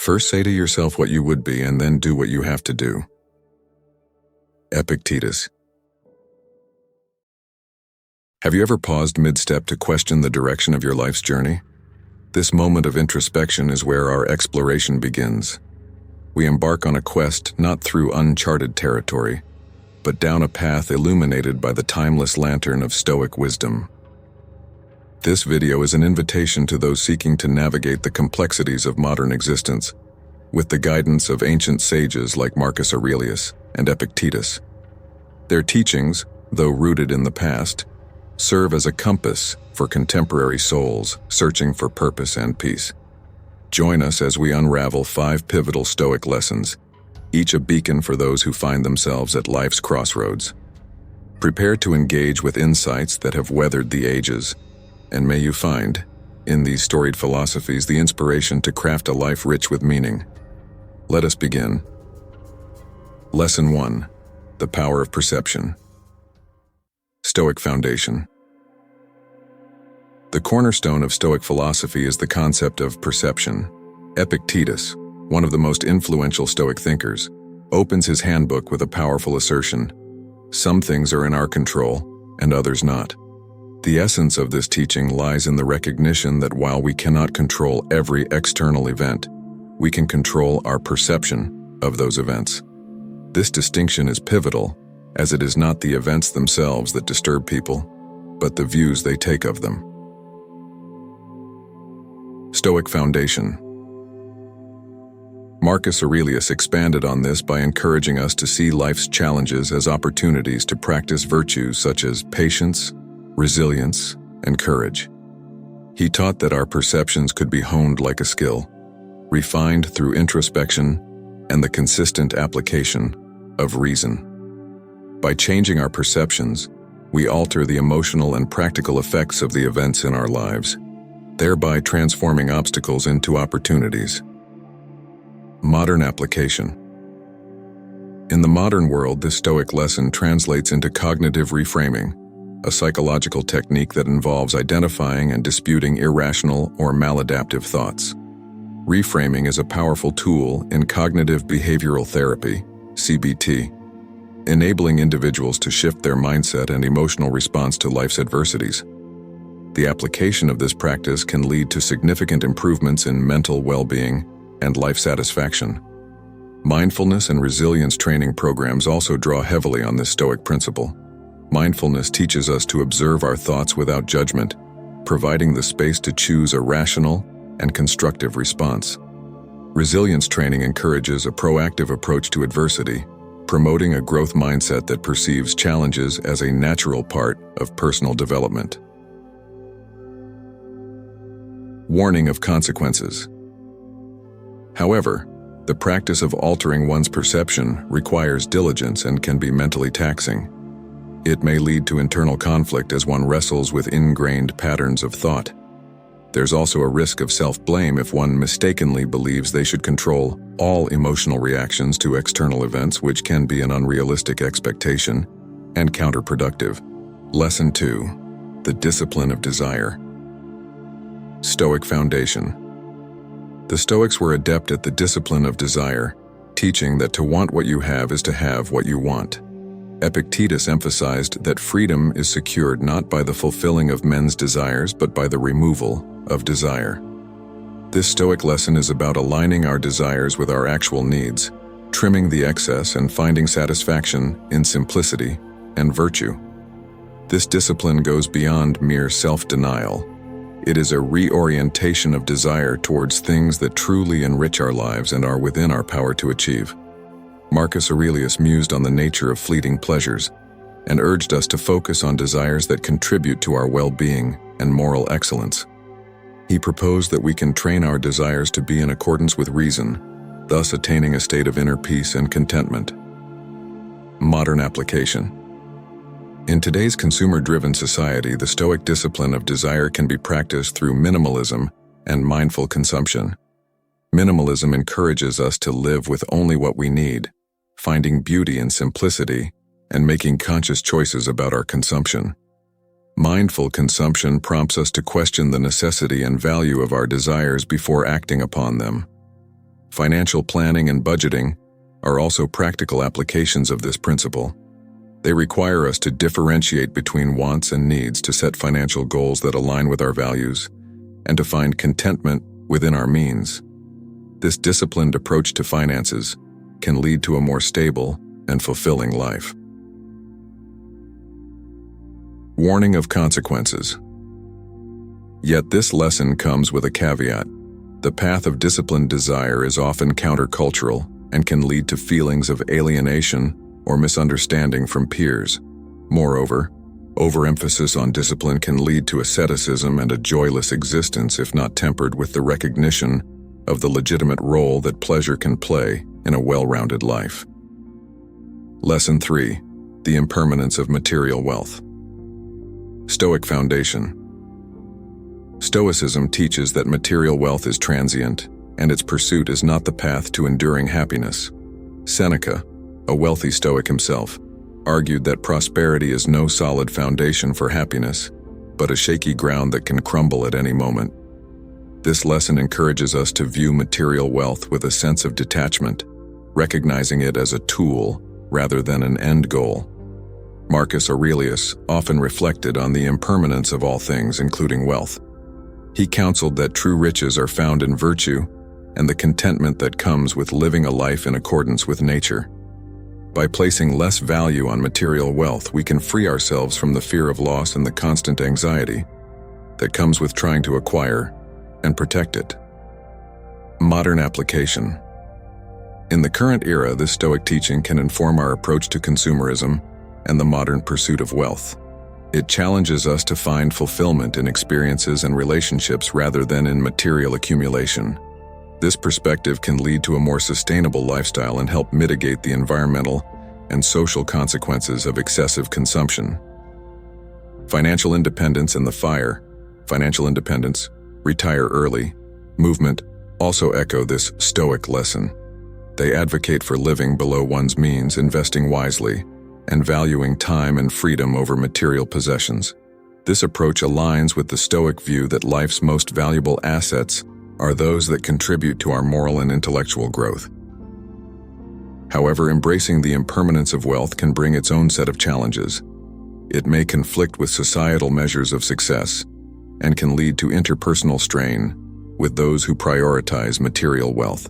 First say to yourself what you would be and then do what you have to do. Epictetus. Have you ever paused mid-step to question the direction of your life's journey? This moment of introspection is where our exploration begins. We embark on a quest not through uncharted territory, but down a path illuminated by the timeless lantern of Stoic wisdom. This video is an invitation to those seeking to navigate the complexities of modern existence, with the guidance of ancient sages like Marcus Aurelius and Epictetus. Their teachings, though rooted in the past, serve as a compass for contemporary souls searching for purpose and peace. Join us as we unravel 5 pivotal Stoic lessons, each a beacon for those who find themselves at life's crossroads. Prepare to engage with insights that have weathered the ages, and may you find, in these storied philosophies, the inspiration to craft a life rich with meaning. Let us begin. Lesson 1: The Power of Perception. Stoic Foundation. The cornerstone of Stoic philosophy is the concept of perception. Epictetus, one of the most influential Stoic thinkers, opens his handbook with a powerful assertion: some things are in our control, and others not. The essence of this teaching lies in the recognition that while we cannot control every external event, we can control our perception of those events. This distinction is pivotal, as it is not the events themselves that disturb people, but the views they take of them. Stoic Foundation. Marcus Aurelius expanded on this by encouraging us to see life's challenges as opportunities to practice virtues such as patience, resilience, and courage. He taught that our perceptions could be honed like a skill, refined through introspection and the consistent application of reason. By changing our perceptions, we alter the emotional and practical effects of the events in our lives, thereby transforming obstacles into opportunities. Modern application. In the modern world, this Stoic lesson translates into cognitive reframing, a psychological technique that involves identifying and disputing irrational or maladaptive thoughts. Reframing is a powerful tool in cognitive behavioral therapy, CBT, enabling individuals to shift their mindset and emotional response to life's adversities. The application of this practice can lead to significant improvements in mental well-being and life satisfaction. Mindfulness and resilience training programs also draw heavily on this Stoic principle. Mindfulness teaches us to observe our thoughts without judgment, providing the space to choose a rational and constructive response. Resilience training encourages a proactive approach to adversity, promoting a growth mindset that perceives challenges as a natural part of personal development. Warning of consequences. However, the practice of altering one's perception requires diligence and can be mentally taxing. It may lead to internal conflict as one wrestles with ingrained patterns of thought. There's also a risk of self-blame if one mistakenly believes they should control all emotional reactions to external events, which can be an unrealistic expectation and counterproductive. Lesson 2: The Discipline of Desire. Stoic Foundation. The Stoics were adept at the discipline of desire, teaching that to want what you have is to have what you want. Epictetus emphasized that freedom is secured not by the fulfilling of men's desires but by the removal of desire. This Stoic lesson is about aligning our desires with our actual needs, trimming the excess and finding satisfaction in simplicity and virtue. This discipline goes beyond mere self-denial. It is a reorientation of desire towards things that truly enrich our lives and are within our power to achieve. Marcus Aurelius mused on the nature of fleeting pleasures and urged us to focus on desires that contribute to our well-being and moral excellence. He proposed that we can train our desires to be in accordance with reason, thus attaining a state of inner peace and contentment. Modern application. In today's consumer-driven society, the Stoic discipline of desire can be practiced through minimalism and mindful consumption. Minimalism encourages us to live with only what we need, finding beauty in simplicity and making conscious choices about our consumption. Mindful consumption prompts us to question the necessity and value of our desires before acting upon them. Financial planning and budgeting are also practical applications of this principle. They require us to differentiate between wants and needs to set financial goals that align with our values and to find contentment within our means. This disciplined approach to finances can lead to a more stable and fulfilling life. Warning of consequences. Yet this lesson comes with a caveat. The path of disciplined desire is often countercultural and can lead to feelings of alienation or misunderstanding from peers. Moreover, overemphasis on discipline can lead to asceticism and a joyless existence if not tempered with the recognition of the legitimate role that pleasure can play in a well-rounded life. Lesson 3. The impermanence of material wealth. Stoic foundation. Stoicism teaches that material wealth is transient, and its pursuit is not the path to enduring happiness. Seneca, a wealthy Stoic himself, argued that prosperity is no solid foundation for happiness, but a shaky ground that can crumble at any moment. This lesson encourages us to view material wealth with a sense of detachment, recognizing it as a tool rather than an end goal. Marcus Aurelius often reflected on the impermanence of all things, including wealth. He counseled that true riches are found in virtue and the contentment that comes with living a life in accordance with nature. By placing less value on material wealth, we can free ourselves from the fear of loss and the constant anxiety that comes with trying to acquire and protect it. Modern application. In the current era, this Stoic teaching can inform our approach to consumerism and the modern pursuit of wealth. It challenges us to find fulfillment in experiences and relationships rather than in material accumulation. This perspective can lead to a more sustainable lifestyle and help mitigate the environmental and social consequences of excessive consumption. Financial independence and the FIRE, financial independence, retire early, movement also echo this Stoic lesson. They advocate for living below one's means, investing wisely, and valuing time and freedom over material possessions. This approach aligns with the Stoic view that life's most valuable assets are those that contribute to our moral and intellectual growth. However, embracing the impermanence of wealth can bring its own set of challenges. It may conflict with societal measures of success and can lead to interpersonal strain with those who prioritize material wealth.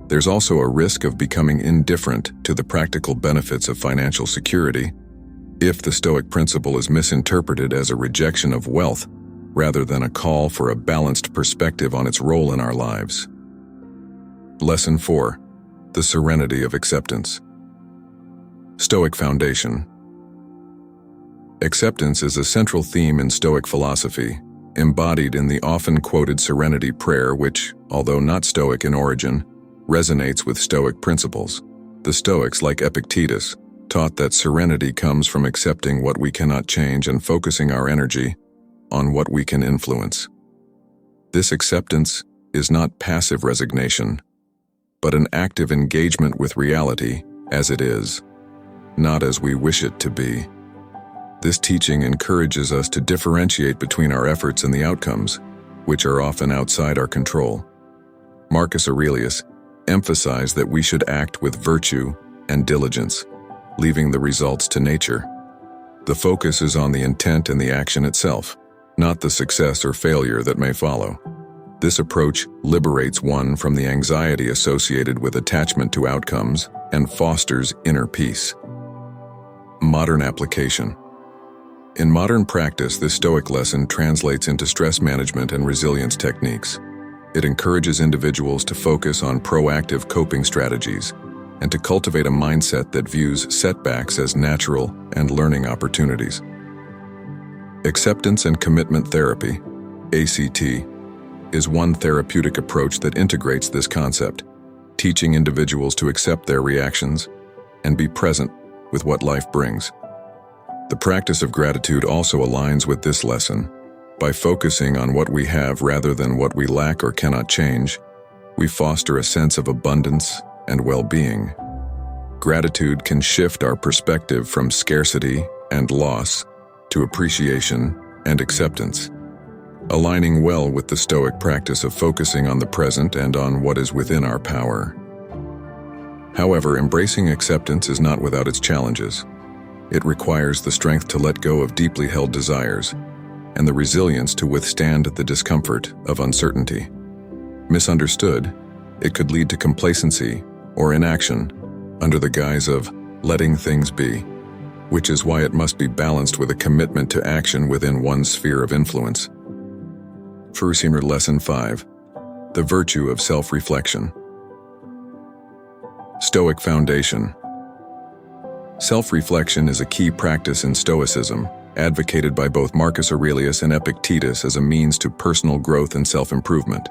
There's also a risk of becoming indifferent to the practical benefits of financial security if the Stoic principle is misinterpreted as a rejection of wealth rather than a call for a balanced perspective on its role in our lives. Lesson 4. The serenity of acceptance. Stoic foundation. Acceptance is a central theme in Stoic philosophy, embodied in the often quoted Serenity Prayer, which, although not Stoic in origin, resonates with Stoic principles. The Stoics, like Epictetus, taught that serenity comes from accepting what we cannot change and focusing our energy on what we can influence. This acceptance is not passive resignation, but an active engagement with reality as it is, not as we wish it to be. This teaching encourages us to differentiate between our efforts and the outcomes, which are often outside our control. Marcus Aurelius emphasized that we should act with virtue and diligence, leaving the results to nature. The focus is on the intent and the action itself, not the success or failure that may follow. This approach liberates one from the anxiety associated with attachment to outcomes and fosters inner peace. Modern application. In modern practice, this Stoic lesson translates into stress management and resilience techniques. It encourages individuals to focus on proactive coping strategies and to cultivate a mindset that views setbacks as natural and learning opportunities. Acceptance and commitment therapy, ACT, is one therapeutic approach that integrates this concept, teaching individuals to accept their reactions and be present with what life brings. The practice of gratitude also aligns with this lesson. By focusing on what we have rather than what we lack or cannot change, we foster a sense of abundance and well-being. Gratitude can shift our perspective from scarcity and loss to appreciation and acceptance. aligning well with the Stoic practice of focusing on the present and on what is within our power. However, embracing acceptance is not without its challenges. It requires the strength to let go of deeply held desires and the resilience to withstand the discomfort of uncertainty. Misunderstood, it could lead to complacency or inaction under the guise of letting things be, which is why it must be balanced with a commitment to action within one's sphere of influence. Stoicism Lesson 5. The Virtue of Self-Reflection. Stoic Foundation. Self-reflection is a key practice in Stoicism, advocated by both Marcus Aurelius and Epictetus as a means to personal growth and self-improvement.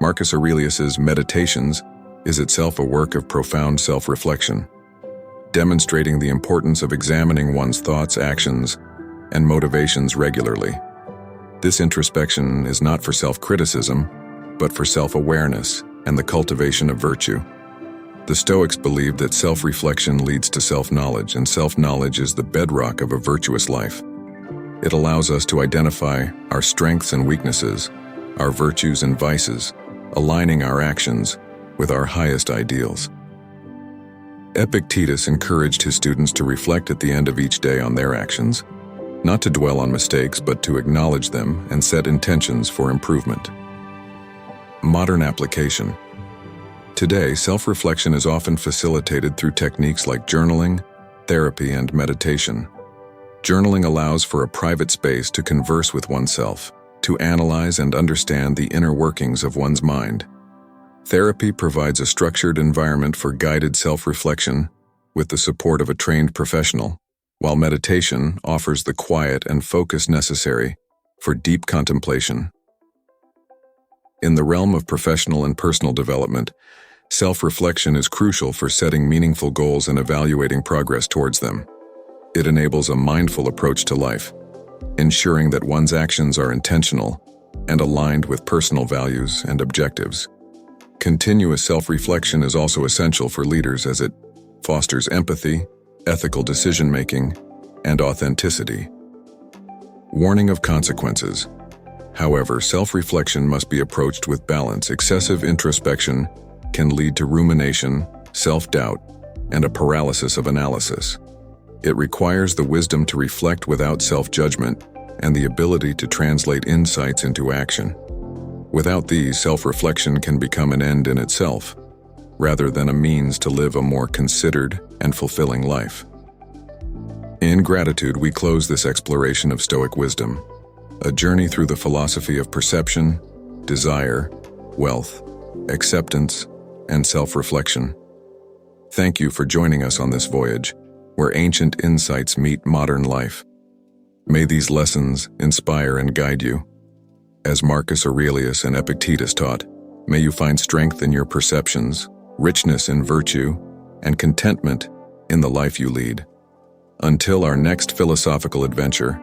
Marcus Aurelius's Meditations is itself a work of profound self-reflection, demonstrating the importance of examining one's thoughts, actions, and motivations regularly. This introspection is not for self-criticism, but for self-awareness and the cultivation of virtue. The Stoics believe that self-reflection leads to self-knowledge, and self-knowledge is the bedrock of a virtuous life. It allows us to identify our strengths and weaknesses, our virtues and vices, aligning our actions with our highest ideals. Epictetus encouraged his students to reflect at the end of each day on their actions, not to dwell on mistakes, but to acknowledge them and set intentions for improvement. Modern application. Today, self-reflection is often facilitated through techniques like journaling, therapy, and meditation. Journaling allows for a private space to converse with oneself, to analyze and understand the inner workings of one's mind. Therapy provides a structured environment for guided self-reflection with the support of a trained professional, while meditation offers the quiet and focus necessary for deep contemplation. In the realm of professional and personal development, self-reflection is crucial for setting meaningful goals and evaluating progress towards them. It enables a mindful approach to life, ensuring that one's actions are intentional and aligned with personal values and objectives. Continuous self-reflection is also essential for leaders as it fosters empathy, ethical decision-making, and authenticity. Warning of consequences. However, self-reflection must be approached with balance. Excessive introspection can lead to rumination, self-doubt, and a paralysis of analysis. It requires the wisdom to reflect without self-judgment and the ability to translate insights into action. Without these, self-reflection can become an end in itself, rather than a means to live a more considered and fulfilling life. In gratitude, we close this exploration of Stoic wisdom, a journey through the philosophy of perception, desire, wealth, acceptance, and self-reflection. Thank you for joining us on this voyage, where ancient insights meet modern life. May these lessons inspire and guide you. As Marcus Aurelius and Epictetus taught, may you find strength in your perceptions, richness in virtue, and contentment in the life you lead. Until our next philosophical adventure,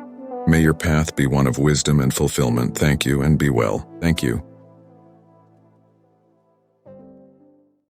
may your path be one of wisdom and fulfillment. Thank you, and be well. Thank you.